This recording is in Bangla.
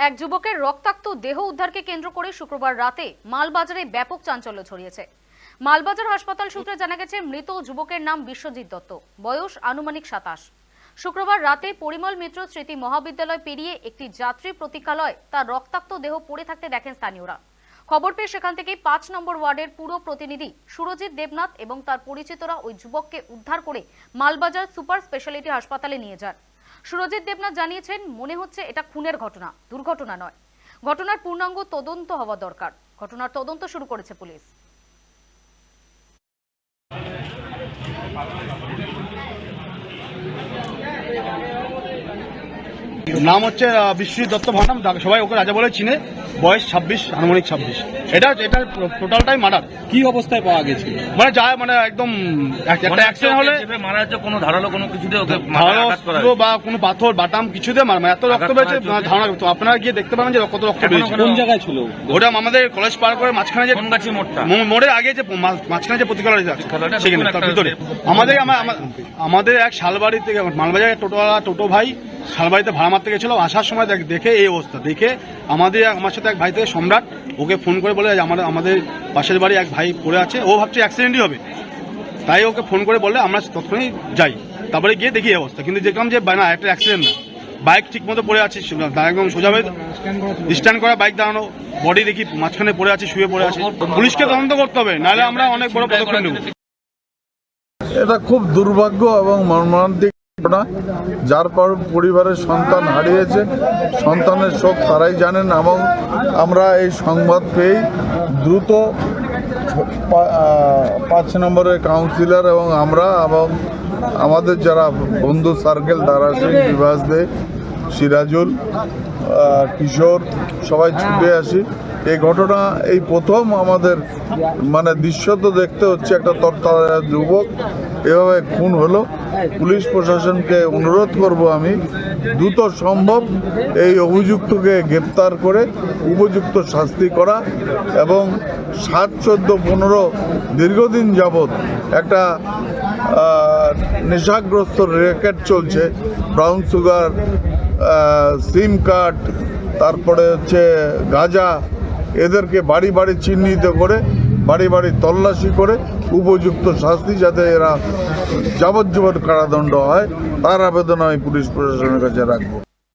এক যুবকের রক্তাক্ত দেহ উদ্ধারকে কেন্দ্র করে শুক্রবার রাতে মালবাজারে ব্যাপক চাঞ্চল্য ছড়িয়েছে। মালবাজার হাসপাতাল সূত্রে জানা গেছে, মৃত যুবকের নাম বিশ্বজিৎ দত্ত, বয়স আনুমানিক 27। শুক্রবার রাতে পরিমল মিত্র স্মৃতি মহাবিদ্যালয় পেরিয়ে একটি যাত্রী প্রতীক্ষালয় তার রক্তাক্ত দেহ পড়ে থাকতে দেখেন স্থানীয়রা। খবর পেয়ে সেখান থেকে 5 নম্বর ওয়ার্ডের পুরো প্রতিনিধি সুরজিৎ দেবনাথ এবং তার পরিচিতরা ওই যুবককে উদ্ধার করে মালবাজার সুপার স্পেশালিটি হাসপাতালে নিয়ে যান। সুরজিৎ দেবনাথ জানিয়েছেন, মনে হচ্ছে এটা খুনের ঘটনা, দুর্ঘটনা নয়। ঘটনার পূর্ণাঙ্গ তদন্ত হওয়া দরকার। ঘটনার তদন্ত শুরু করেছে পুলিশ। নাম হচ্ছে বিশ্বজিৎ দত্ত ভান্ডাম, সবাই ওকে রাজা বলে চিনে। বয়স 26, আনুমানিক 26। এটা টোটালটাই মার্ডার। কি অবস্থায় পাওয়া গেছিল? মানে যায় মানে একদম একটা অ্যাক্সিডেন্ট হলে মারা যাচ্ছে, কোনো ধারালো কোনো কিছুতে ওকে ধারালো বা কোনো পাথর বাটাম কিছুতে মারা, এত রক্ত পেয়েছে ধারণা করতে। আপনারা গিয়ে দেখতে পাবেন যে কত রক্ত পেয়েছে। কোন জায়গায় ছিল ওটা আমাদের কলেজ পার করে মাঝখানে যে গাছি মোড়টা, মোড়ের আগে যে মাঝখানে যে প্রতিকালয় আছে সেখানে তার ভিতরে আমাদের এক শালবাড়ি থেকে মালবাজারে টোটো ভাই শালবাড়িতে ভাড়া মারতে গেছিল। আসার সময় দেখে এই অবস্থা দেখে আমার সাথে এক ভাই থেকে সম্রাট ওকে ফোন করে বলে আমাদের পাশের বাড়ি এক ভাই পড়ে আছে, ও ভাবছে অ্যাক্সিডেন্টই হবে, তাই ওকে ফোন করে বলে আমরা তৎক্ষণাৎ যাই। তারপরে গিয়ে দেখি এই অবস্থা, কিন্তু দেখলাম যে না, একটা অ্যাক্সিডেন্ট না, বাইক ঠিক মতো পড়ে আছে, একদম সোজাভাবে স্ট্যান্ড করা বাইক দাঁড়ানো, বডি দেখি মাঝখানে পড়ে আছে, শুয়ে পড়ে আছে। পুলিশকে তদন্ত করতে হবে, নাহলে আমরা অনেক বড় পদক্ষেপ নেব। এটা খুব দুর্ভাগ্য এবং মর্মান্তিক ঘটনা, যার পর পরিবারের সন্তান হারিয়েছে। সন্তানের শোক তারাই জানেন এবং আমরা এই সংবাদ পেয়েই দ্রুত 5 নম্বরের কাউন্সিলর এবং আমরা এবং আমাদের যারা বন্ধু সার্কেল, দারা সিং, বিভাস দে, সিরাজুল, কিশোর সবাই ছুটে আসি। এই ঘটনা এই প্রথম আমাদের মানে দৃশ্য তো দেখতে হচ্ছে, একটা তরতাজা যুবক এভাবে খুন হলো। পুলিশ প্রশাসনকে অনুরোধ করব আমি দ্রুত সম্ভব এই অভিযুক্তকে গ্রেপ্তার করে উপযুক্ত শাস্তি করা এবং 7, 14, 15 দীর্ঘদিন যাবৎ একটা নেশাগ্রস্ত র্যাকেট চলছে। ব্রাউন সুগার, সিম কার্ড, তারপরে হচ্ছে গাঁজা, এদেরকে বাড়ি বাড়ি চিহ্নিত করে বাড়ি বাড়ি তল্লাশি করে উপযুক্ত শাস্তি যাতে এরা যাবজ্জীবন কারাদণ্ড হয়, তার আবেদন আমি পুলিশ প্রশাসনের কাছে রাখবো।